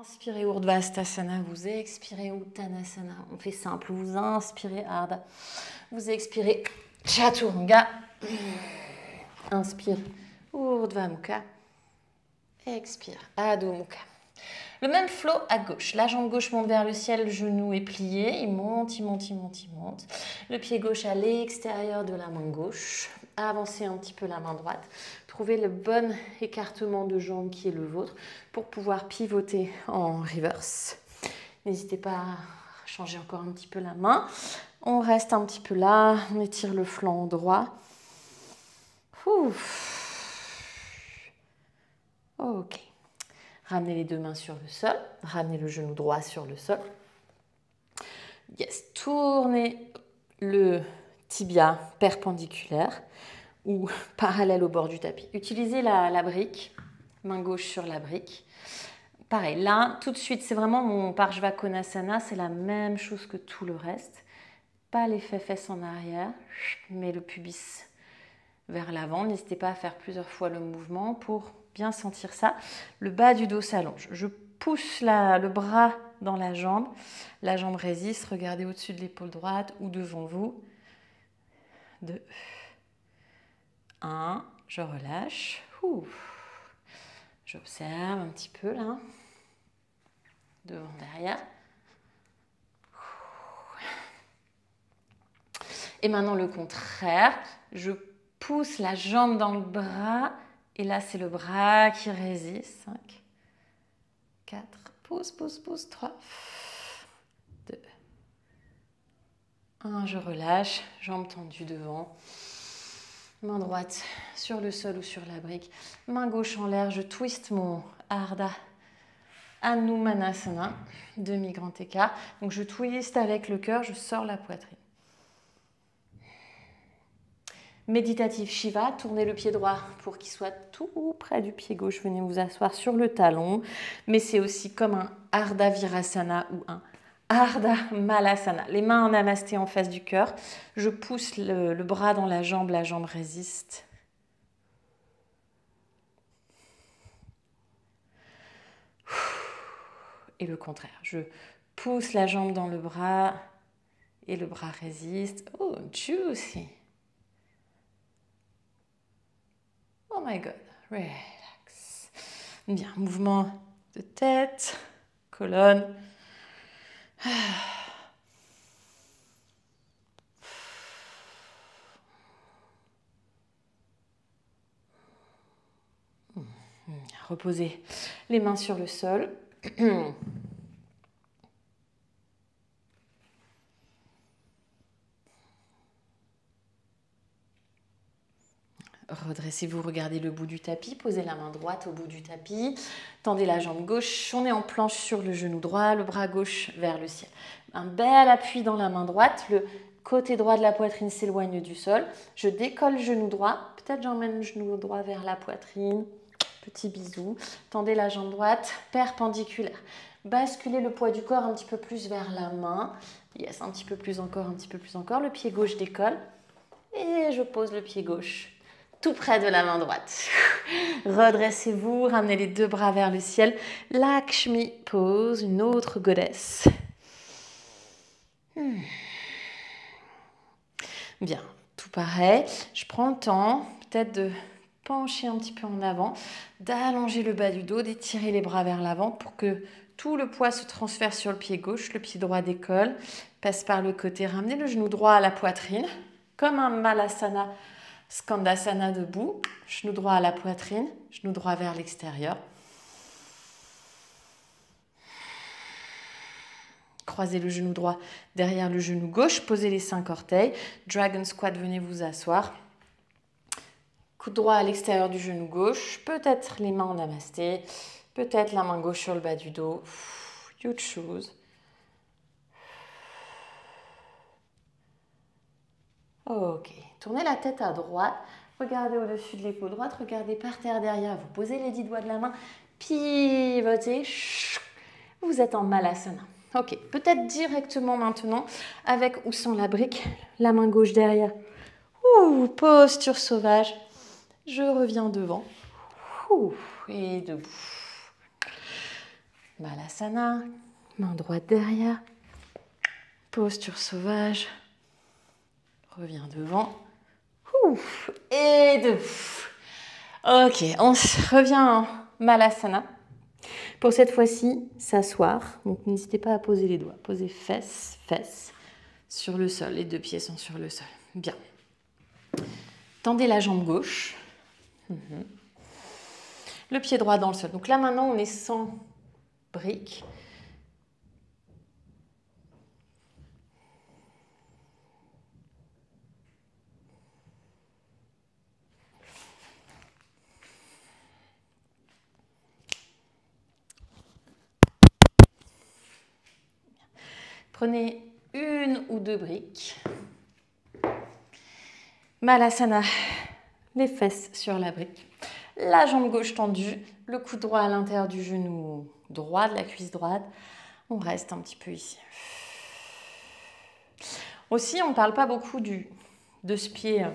inspirez Urdhvastasana, vous expirez Uttanasana. On fait simple, vous inspirez Ardha, vous expirez Chaturanga. Inspire Urdhva Mukha, expire Adho Mukha. Le même flow à gauche. La jambe gauche monte vers le ciel, le genou est plié, il monte, il monte, il monte, il monte. Le pied gauche à l'extérieur de la main gauche. Avancez un petit peu la main droite. Trouvez le bon écartement de jambe qui est le vôtre pour pouvoir pivoter en reverse. N'hésitez pas à changer encore un petit peu la main. On reste un petit peu là, on étire le flanc droit. Ok. Ramenez les deux mains sur le sol. Ramenez le genou droit sur le sol. Yes. Tournez le tibia perpendiculaire ou parallèle au bord du tapis. Utilisez la brique, main gauche sur la brique. Pareil, là, tout de suite, c'est vraiment mon Parshvakonasana, c'est la même chose que tout le reste. Pas l'effet fesses en arrière, mais le pubis vers l'avant. N'hésitez pas à faire plusieurs fois le mouvement pour bien sentir ça. Le bas du dos s'allonge. Je pousse le bras dans la jambe résiste. Regardez au-dessus de l'épaule droite ou devant vous. 2, 1, je relâche. J'observe un petit peu là. Devant, derrière. Et maintenant le contraire. Je pousse la jambe dans le bras. Et là, c'est le bras qui résiste. 5, 4, pousse, pousse, pousse. 3, 2, 1, je relâche. Jambe tendue devant. Main droite sur le sol ou sur la brique. Main gauche en l'air. Je twiste mon Ardha Hanumanasana. Demi-grand écart. Donc, je twiste avec le cœur. Je sors la poitrine. Méditatif Shiva, tournez le pied droit pour qu'il soit tout près du pied gauche. Venez vous asseoir sur le talon. Mais c'est aussi comme un Ardha Virasana ou un Ardha Malasana. Les mains en namasté en face du cœur. Je pousse le bras dans la jambe résiste. Et le contraire. Je pousse la jambe dans le bras et le bras résiste. Oh, juicy. Oh my God, relax. Bien, mouvement de tête, colonne. Reposez les mains sur le sol. Redressez-vous, regardez le bout du tapis, posez la main droite au bout du tapis, tendez la jambe gauche, on est en planche sur le genou droit, le bras gauche vers le ciel. Un bel appui dans la main droite, le côté droit de la poitrine s'éloigne du sol. Je décolle le genou droit, peut-être j'emmène le genou droit vers la poitrine, petit bisou. Tendez la jambe droite perpendiculaire. Basculez le poids du corps un petit peu plus vers la main. Yes, un petit peu plus encore, un petit peu plus encore. Le pied gauche décolle et je pose le pied gauche tout près de la main droite. Redressez-vous, ramenez les deux bras vers le ciel. Lakshmi pose, une autre goddess. Bien, tout pareil. Je prends le temps, peut-être de pencher un petit peu en avant, d'allonger le bas du dos, d'étirer les bras vers l'avant pour que tout le poids se transfère sur le pied gauche. Le pied droit décolle, passe par le côté. Ramenez le genou droit à la poitrine, comme un Malasana. Skandasana debout, genou droit à la poitrine, genou droit vers l'extérieur. Croisez le genou droit derrière le genou gauche, posez les 5 orteils. Dragon squat, venez vous asseoir. Coude droit à l'extérieur du genou gauche, peut-être les mains en namasté, peut-être la main gauche sur le bas du dos. You choose. Ok, tournez la tête à droite, regardez au-dessus de l'épaule droite, regardez par terre derrière vous, posez les 10 doigts de la main, pivotez, vous êtes en Malasana. Ok, peut-être directement maintenant, avec ou sans la brique, la main gauche derrière. Posture sauvage, je reviens devant, et debout. Malasana, main droite derrière, posture sauvage, reviens devant, ouf, et debout. Ok, on revient en Malasana. Pour cette fois-ci, s'asseoir. Donc n'hésitez pas à poser les doigts. Posez fesses, fesses sur le sol. Les deux pieds sont sur le sol. Bien. Tendez la jambe gauche. Le pied droit dans le sol. Donc là maintenant, on est sans briques. Prenez une ou deux briques. Malasana, les fesses sur la brique. La jambe gauche tendue, le coude droit à l'intérieur du genou droit, de la cuisse droite. On reste un petit peu ici. Aussi, on ne parle pas beaucoup de ce pied,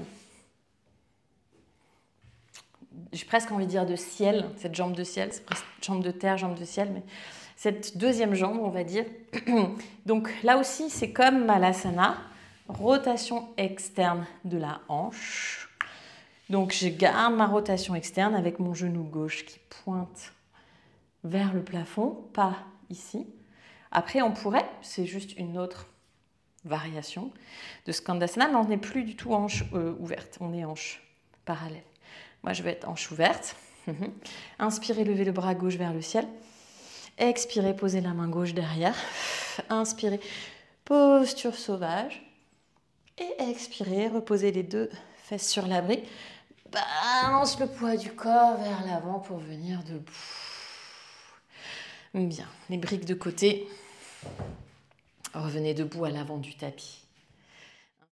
j'ai presque envie de dire de ciel, cette jambe de ciel, c'est presque jambe de terre, jambe de ciel, mais cette deuxième jambe, on va dire. Donc là aussi, c'est comme Malasana, rotation externe de la hanche. Donc je garde ma rotation externe avec mon genou gauche qui pointe vers le plafond, pas ici. Après, on pourrait, c'est juste une autre variation de Skandasana, mais on n'est plus du tout hanche ouverte, on est hanche parallèle. Moi, je vais être hanche ouverte. Inspirez, levez le bras gauche vers le ciel. Expirez, posez la main gauche derrière. Inspirez, posture sauvage. Et expirez, reposez les deux fesses sur la brique. Balance le poids du corps vers l'avant pour venir debout. Bien, les briques de côté. Revenez debout à l'avant du tapis.